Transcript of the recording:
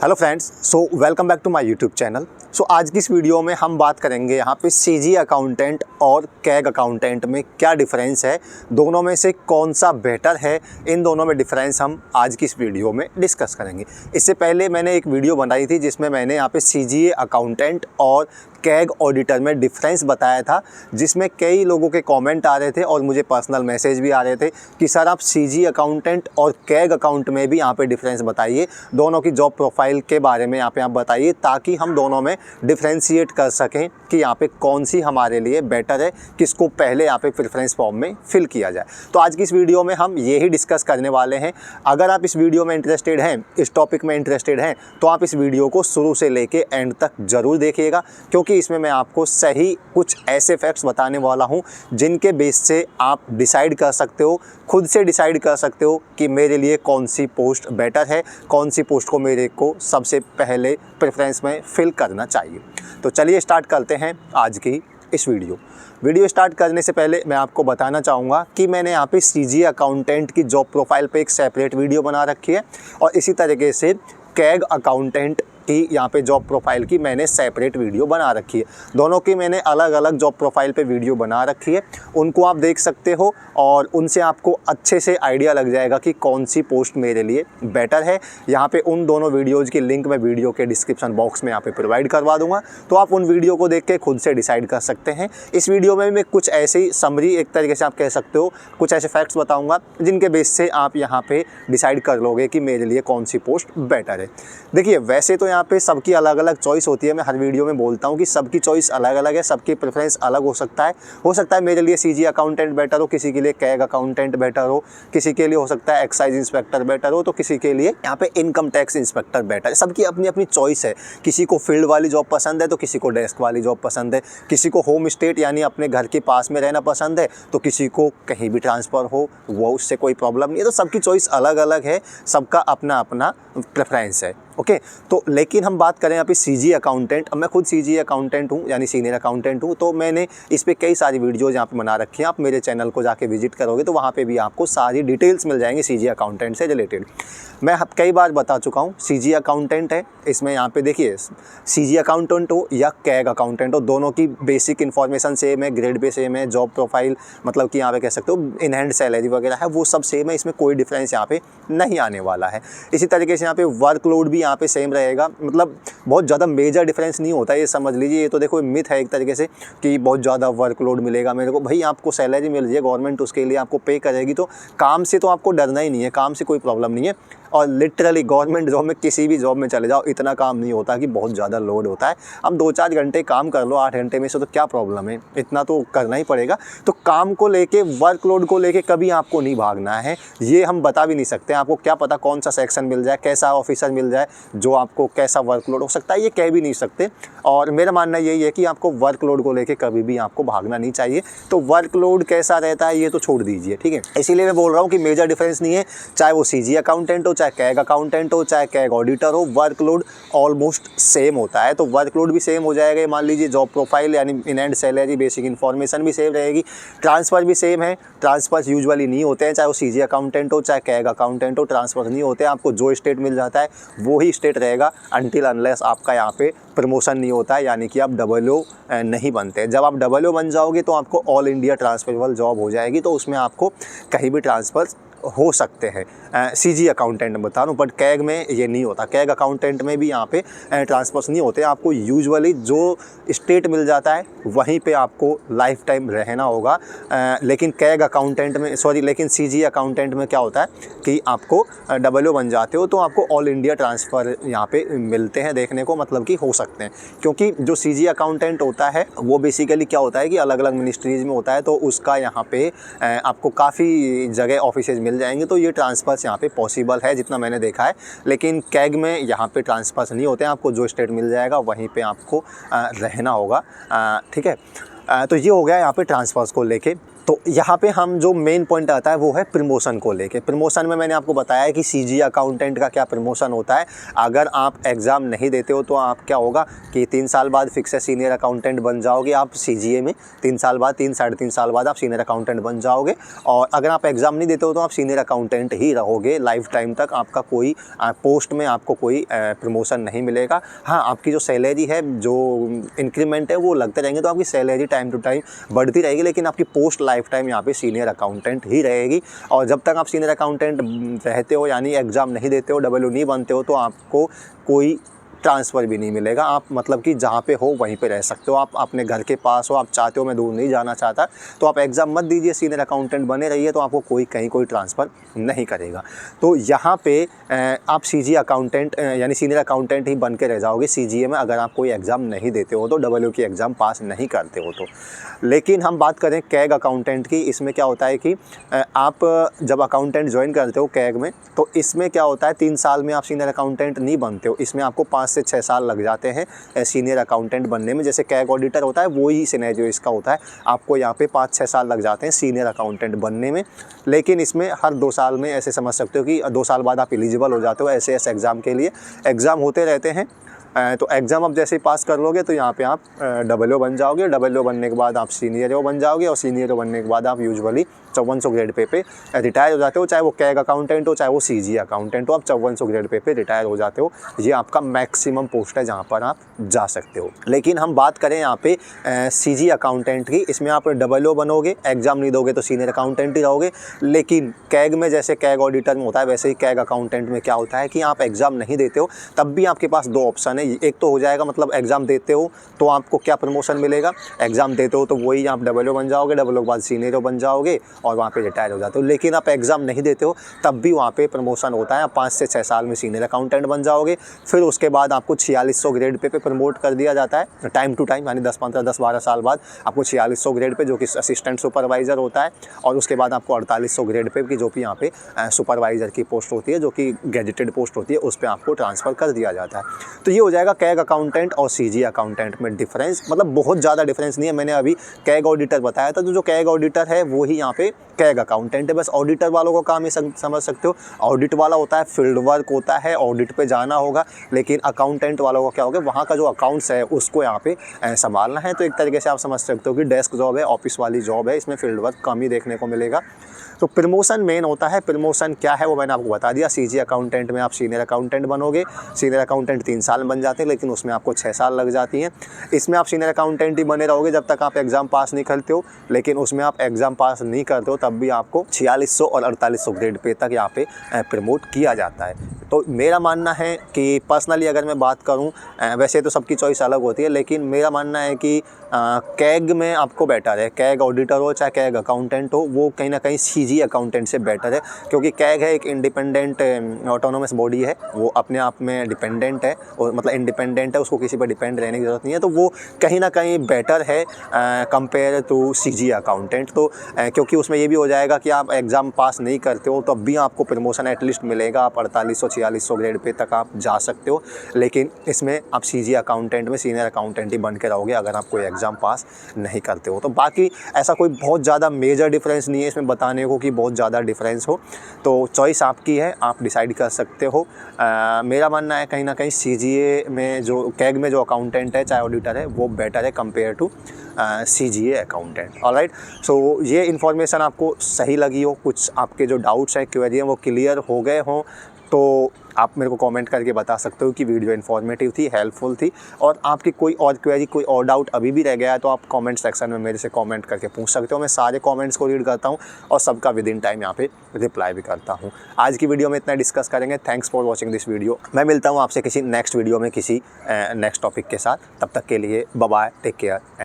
Hello friends, so welcome back to my YouTube channel. So आज की इस video में हम बात करेंगे यहाँ पे सीजी अकाउंटेंट और कैग अकाउंटेंट में क्या डिफरेंस है, दोनों में से कौन सा बेटर है, इन दोनों में डिफरेंस हम आज की इस वीडियो में डिस्कस करेंगे। इससे पहले मैंने एक वीडियो बनाई थी जिसमें मैंने यहाँ पे सीजीए अकाउंटेंट और कैग ऑडिटर में डिफरेंस बताया था, जिसमें कई लोगों के कमेंट आ रहे थे और मुझे पर्सनल मैसेज भी आ रहे थे कि सर आप सीजी अकाउंटेंट और कैग अकाउंट में भी यहाँ पे डिफरेंस बताइए, दोनों की जॉब प्रोफाइल के बारे में यहाँ पे आप बताइए ताकि हम दोनों में डिफ्रेंशिएट कर सकें कि यहाँ पे कौन सी हमारे लिए बेटर है, किसको पहले यहाँ पे प्रेफरेंस फॉर्म में फिल किया जाए। तो आज की इस वीडियो में हम यही डिस्कस करने वाले हैं। अगर आप इस वीडियो में इंटरेस्टेड हैं, इस टॉपिक में इंटरेस्टेड हैं, तो आप इस वीडियो को शुरू से लेके एंड तक ज़रूर देखिएगा, क्योंकि इसमें मैं आपको सही कुछ ऐसे फैक्ट्स बताने वाला हूँ जिनके बेस से आप डिसाइड कर सकते हो, खुद से डिसाइड कर सकते हो कि मेरे लिए कौन सी पोस्ट बेटर है, कौन सी पोस्ट को मेरे को सबसे पहले प्रेफरेंस में फिल करना चाहिए। तो चलिए स्टार्ट करते हैं आज की इस वीडियो स्टार्ट करने से पहले मैं आपको बताना चाहूँगा कि मैंने यहाँ पे सीजी अकाउंटेंट की जॉब प्रोफाइल पे एक सेपरेट वीडियो बना रखी है और इसी तरीके से कैग अकाउंटेंट की यहाँ पे जॉब प्रोफाइल की मैंने सेपरेट वीडियो बना रखी है। दोनों की मैंने अलग अलग जॉब प्रोफाइल पे वीडियो बना रखी है, उनको आप देख सकते हो और उनसे आपको अच्छे से आइडिया लग जाएगा कि कौन सी पोस्ट मेरे लिए बेटर है। यहाँ पे उन दोनों वीडियोज़ की लिंक मैं वीडियो के डिस्क्रिप्शन बॉक्स में यहाँ पे प्रोवाइड करवा दूँगा, तो आप उन वीडियो को देख के खुद से डिसाइड कर सकते हैं। इस वीडियो में मैं कुछ ऐसी समरी, एक तरीके से आप कह सकते हो, कुछ ऐसे फैक्ट्स बताऊँगा जिनके बेस से आप यहाँ पे डिसाइड कर लोगे कि मेरे लिए कौन सी पोस्ट बेटर है। देखिए, वैसे तो यहाँ पे सबकी अलग अलग चॉइस होती है। मैं हर वीडियो में बोलता हूँ कि सबकी चॉइस अलग अलग है, सबकी प्रेफरेंस अलग हो सकता है मेरे लिए सीजी अकाउंटेंट बेटर हो, किसी के लिए कैग अकाउंटेंट बेटर हो, किसी के लिए हो सकता है एक्साइज इंस्पेक्टर बेटर हो, तो किसी के लिए यहाँ पे इनकम टैक्स इंस्पेक्टर बेटर है। सबकी अपनी अपनी चॉइस है। किसी को फील्ड वाली जॉब पसंद है तो किसी को डेस्क वाली जॉब पसंद है, किसी को होम स्टेट यानी अपने घर के पास में रहना पसंद है, तो किसी को कहीं भी ट्रांसफ़र हो वो उससे कोई प्रॉब्लम नहीं है। तो सबकी चॉइस अलग अलग है, सबका अपना अपना प्रेफरेंस है। ओके, तो लेकिन हम बात करें यहाँ पे सीजी अकाउंटेंट। अब मैं खुद सीजी अकाउंटेंट हूँ यानी सीनियर अकाउंटेंट हूँ, तो मैंने इस पे कई सारी वीडियोज़ यहाँ पे बना रखी हैं। आप मेरे चैनल को जाके विजिट करोगे तो वहाँ पे भी आपको सारी डिटेल्स मिल जाएंगी सीजी अकाउंटेंट से रिलेटेड। मैं कई बार बता चुका हूँ, सीजी अकाउंटेंट है, इसमें यहाँ पे देखिए सीजी अकाउंटेंट हो या कैग अकाउंटेंट हो, दोनों की बेसिक इन्फॉर्मेशन सेम है, ग्रेड पे सेम है, जॉब प्रोफाइल मतलब कि यहाँ पे कह सकते हो इन हैंड सैलरी वगैरह है, वो सब सेम है। इसमें कोई डिफरेंस यहाँ पे नहीं आने वाला है। इसी तरीके से यहाँ पे वर्कलोड भी यहाँ पे सेम रहेगा, मतलब बहुत ज़्यादा मेजर डिफरेंस नहीं होता है, ये समझ लीजिए। ये तो देखो मिथ है एक तरीके से कि बहुत ज़्यादा वर्कलोड मिलेगा मेरे को। भाई आपको सैलरी मिल रही है, गवर्नमेंट उसके लिए आपको पे करेगी, तो काम से तो आपको डरना ही नहीं है, काम से कोई प्रॉब्लम नहीं है। और लिटरली गवर्नमेंट जॉब में, किसी भी जॉब में चले जाओ, इतना काम नहीं होता कि बहुत ज़्यादा लोड होता है। अब 2-4 घंटे काम कर लो 8 घंटे में से, तो क्या प्रॉब्लम है, इतना तो करना ही पड़ेगा। तो काम को लेके, वर्कलोड को लेके कभी आपको नहीं भागना है। ये हम बता भी नहीं सकते, आपको क्या पता कौन सा सेक्शन मिल जाए, कैसा ऑफिसर मिल जाए जो आपको कैसा वर्कलोड हो सकता है, ये कह भी नहीं सकते। और मेरा मानना यही है कि आपको वर्कलोड को लेके कभी भी आपको भागना नहीं चाहिए। तो वर्कलोड कैसा रहता है ये तो छोड़ दीजिए, ठीक है। इसीलिए मैं बोल रहा हूँ कि मेजर डिफरेंस नहीं है, चाहे वो सीजी अकाउंटेंट हो, चाहे कैग अकाउंटेंट हो, चाहे कैग ऑडिटर हो, वर्कलोड ऑलमोस्ट सेम होता है। तो वर्कलोड भी सेम हो जाएगा। मान लीजिए जॉब प्रोफाइल यानी in and salary, basic information भी सेम रहेगी, ट्रांसफ़र भी सेम है। ट्रांसफ़र यूजुअली नहीं होते हैं, चाहे वो सीजी अकाउंटेंट हो, चाहे कैग अकाउंटेंट हो, ट्रांसफ़र नहीं होते हैं। आपको जो स्टेट मिल जाता है वो ही स्टेट रहेगा अनटिल अनलेस आपका यहाँ पे प्रमोशन नहीं होता है, यानी कि आप डबल नहीं बनते। जब आप डबल बन जाओगे तो आपको ऑल इंडिया ट्रांसफरेबल जॉब हो जाएगी, तो उसमें आपको कहीं भी ट्रांसफ़र हो सकते हैं। सीजी अकाउंटेंट में बता रहा हूँ, बट कैग में ये नहीं होता। कैग अकाउंटेंट में भी यहाँ पे ट्रांसफर्स नहीं होते। आपको यूजुअली जो स्टेट मिल जाता है वहीं पे आपको लाइफ टाइम रहना होगा। लेकिन कैग अकाउंटेंट में, लेकिन सीजी अकाउंटेंट में क्या होता है कि आपको डबल बन जाते हो तो आपको ऑल इंडिया ट्रांसफ़र यहाँ पे मिलते हैं देखने को, मतलब कि हो सकते हैं। क्योंकि जो सीजी अकाउंटेंट होता है वो बेसिकली क्या होता है कि अलग अलग मिनिस्ट्रीज़ में होता है, तो उसका यहाँ पे आपको काफ़ी जगह ऑफिसेज मिल जाएंगे, तो ये ट्रांसफर्स यहाँ पे पॉसिबल है जितना मैंने देखा है। लेकिन कैग में यहाँ पे ट्रांसफर्स नहीं होते हैं, आपको जो स्टेट मिल जाएगा वहीं पे आपको रहना होगा, ठीक है। तो ये हो गया यहाँ पे ट्रांसफर्स को लेके। तो यहाँ पे हम जो मेन पॉइंट आता है वो है प्रमोशन को लेके। प्रमोशन में मैंने आपको बताया है कि सीजी अकाउंटेंट का क्या प्रमोशन होता है। अगर आप एग्ज़ाम नहीं देते हो तो आप क्या होगा कि 3 साल बाद फिक्स है सीनियर अकाउंटेंट बन जाओगे आप सीजीए में। 3 साल बाद 3-3.5 साल बाद आप सीनियर अकाउंटेंट बन जाओगे। और अगर आप एग्ज़ाम नहीं देते हो तो आप सीनियर अकाउंटेंट ही रहोगे लाइफ टाइम तक। आपका कोई पोस्ट में आपको कोई प्रमोशन नहीं मिलेगा। हाँ, आपकी जो सैलरी है, जो इंक्रीमेंट है वो लगते रहेंगे, तो आपकी सैलरी टाइम टू टाइम बढ़ती रहेगी, लेकिन आपकी पोस्ट लाइफ टाइम यहाँ पे सीनियर अकाउंटेंट ही रहेगी। और जब तक आप सीनियर अकाउंटेंट रहते हो, यानी एग्ज़ाम नहीं देते हो, डब्ल्यू नहीं बनते हो, तो आपको कोई ट्रांसफ़र भी नहीं मिलेगा। आप मतलब कि जहाँ पे हो वहीं पे रह सकते हो। आप अपने घर के पास हो, आप चाहते हो मैं दूर नहीं जाना चाहता, तो आप एग्ज़ाम मत दीजिए, सीनियर अकाउंटेंट बने रहिए, तो आपको कोई कहीं कोई ट्रांसफ़र नहीं करेगा। तो यहाँ पे आप सीजी अकाउंटेंट यानी सीनियर अकाउंटेंट ही बन के रह जाओगे सीजीए में, अगर आप कोई एग्ज़ाम नहीं देते हो तो, डब्ल्यू की एग्ज़ाम पास नहीं करते हो तो। लेकिन हम बात करें कैग अकाउंटेंट की, इसमें क्या होता है कि आप जब अकाउंटेंट ज्वाइन करते हो कैग में, तो इसमें क्या होता है 3 साल में आप सीनियर अकाउंटेंट नहीं बनते हो। इसमें आपको 5 से 6 साल लग जाते हैं सीनियर अकाउंटेंट बनने में। जैसे कैग ऑडिटर होता है वही सिनेरियो इसका होता है, आपको यहाँ पे 5-6 साल लग जाते हैं सीनियर अकाउंटेंट बनने में। लेकिन इसमें हर 2 साल में ऐसे समझ सकते हो कि 2 साल बाद आप एलिजिबल हो जाते हो ऐसे एग्ज़ाम के लिए। एग्ज़ाम होते रहते हैं, तो एग्ज़ाम आप जैसे ही पास कर लोगे तो यहाँ पे आप डब्ल्यू बनने जाओगे। डब्ल्यू बनने के बाद आप सीनियर बन जाओगे, और सीनियर बनने के बाद आप यूजुअली 5400 ग्रेड पे रिटायर हो जाते हो। चाहे वो कैग अकाउंटेंट हो, चाहे वो सीजी अकाउंटेंट हो, आप 5400 ग्रेड पे रिटायर हो जाते हो। ये आपका मैक्सिमम पोस्ट है जहाँ पर आप जा सकते हो। लेकिन हम बात करें यहाँ पे सीजी अकाउंटेंट की, इसमें आप डब्ल्यू बनोगे, एग्ज़ाम नहीं दोगे तो सीनियर अकाउंटेंट ही रहोगे। लेकिन कैग में जैसे कैग ऑडिटर में होता है, वैसे ही कैग अकाउंटेंट में क्या होता है कि आप एग्ज़ाम नहीं देते हो तब भी आपके पास 2 ऑप्शन है। एक तो हो जाएगा, मतलब एग्ज़ाम देते हो तो आपको क्या प्रमोशन मिलेगा, एग्ज़ाम देते हो तो वही आप डब्ल्यू बन जाओगे, डब्ल्यू के बाद सीनियर बन जाओगे और वहाँ पे रिटायर हो जाते हो। लेकिन आप एग्ज़ाम नहीं देते हो तब भी वहाँ पे प्रमोशन होता है, आप 5 से 6 साल में सीनियर अकाउंटेंट बन जाओगे। फिर उसके बाद आपको 4600 ग्रेड पे प्रमोट कर दिया जाता है टाइम टू टाइम, यानी 10-12 साल बाद आपको 4600 ग्रेड पे, जो कि असिस्टेंट सुपरवाइज़र होता है। और उसके बाद आपको 4800 ग्रेड पे की, जो कि यहाँ पे सुपरवाइज़र की पोस्ट होती है, जो कि गैजेटेड पोस्ट होती है, उस पर आपको ट्रांसफ़र कर दिया जाता है। तो ये हो जाएगा कैग अकाउंटेंट और सीजी अकाउंटेंट में डिफरेंस। मतलब बहुत ज़्यादा डिफरेंस नहीं है। मैंने अभी कैग ऑडिटर बताया था, तो जो कैग ऑडिटर है वो ही यहाँ पे कैग अकाउंटेंट है। बस ऑडिटर वालों का काम ही समझ सकते हो, ऑडिट वाला होता है, फील्ड वर्क होता है, ऑडिट पे जाना होगा। लेकिन अकाउंटेंट वालों का क्या होगा, वहाँ का जो अकाउंट्स है उसको यहाँ पे संभालना है। तो एक तरीके से आप समझ सकते हो कि डेस्क जॉब है, ऑफिस वाली जॉब है, इसमें फील्ड वर्क कम ही देखने को मिलेगा। तो प्रमोशन मेन होता है। प्रमोशन क्या है वो मैंने आपको बता दिया। सीजी अकाउंटेंट में आप सीनियर अकाउंटेंट बनोगे, सीनियर अकाउंटेंट 3 साल बन जाते हैं, लेकिन उसमें आपको 6 साल लग जाती हैं। इसमें आप सीनियर अकाउंटेंट ही बने रहोगे जब तक आप एग्ज़ाम पास नहीं करते हो। लेकिन उसमें आप एग्ज़ाम पास नहीं करते हो तब भी आपको 4600 और 4800 ग्रेड पे तक यहाँ पे प्रमोट किया जाता है। तो मेरा मानना है कि पर्सनली अगर मैं बात करूँ, वैसे तो सबकी चॉइस अलग होती है, लेकिन मेरा मानना है कि कैग में आपको बेटर है। कैग ऑडिटर हो चाहे कैग अकाउंटेंट हो, वो कहीं ना कहीं सीजी अकाउंटेंट से बेटर है। क्योंकि कैग है एक इंडिपेंडेंट ऑटोनोमस बॉडी है, वो अपने आप में डिपेंडेंट है, और मतलब इंडिपेंडेंट है, उसको किसी पर डिपेंड रहने की ज़रूरत नहीं है। तो वो कहीं ना कहीं बेटर है कंपेयर टू सीजी अकाउंटेंट। तो क्योंकि उसमें ये भी हो जाएगा कि आप एग्ज़ाम पास नहीं करते हो तब भी आपको प्रमोशन एटलीस्ट मिलेगा, आप 4800-4600 ग्रेड पे तक आप जा सकते हो। लेकिन इसमें आप सीजी अकाउंटेंट में सीनियर अकाउंटेंट ही बन के रहोगे अगर आप कोई एग्ज़ाम पास नहीं करते हो। तो बाकी ऐसा कोई बहुत ज़्यादा मेजर डिफरेंस नहीं है इसमें बताने को कि बहुत ज़्यादा डिफरेंस हो। तो चॉइस आपकी है, आप डिसाइड कर सकते हो। मेरा मानना है कहीं ना कहीं सीजीए में जो कैग में जो अकाउंटेंट है चाहे ऑडिटर है वो बेटर है compare to CGA accountant. Alright, so ये इन्फॉर्मेशन आपको सही लगी हो, कुछ आपके जो डाउट्स हैं, क्वेरी हैं, वो क्लियर हो गए हों, तो आप मेरे को कमेंट करके बता सकते हो कि वीडियो इन्फॉर्मेटिव थी, हेल्पफुल थी। और आपकी कोई और क्वेरी, कोई और डाउट अभी भी रह गया है तो आप कमेंट सेक्शन में मेरे से कमेंट करके पूछ सकते हो। मैं सारे कमेंट्स को रीड करता हूँ और सबका विद इन टाइम यहाँ पे रिप्लाई भी करता हूँ। आज की वीडियो में इतना डिस्कस करेंगे। Thanks for watching this video. मैं मिलता हूँ आपसे किसी नेक्स्ट वीडियो में किसी नेक्स्ट टॉपिक के साथ। तब तक के लिए बाय बाय, टेक केयर।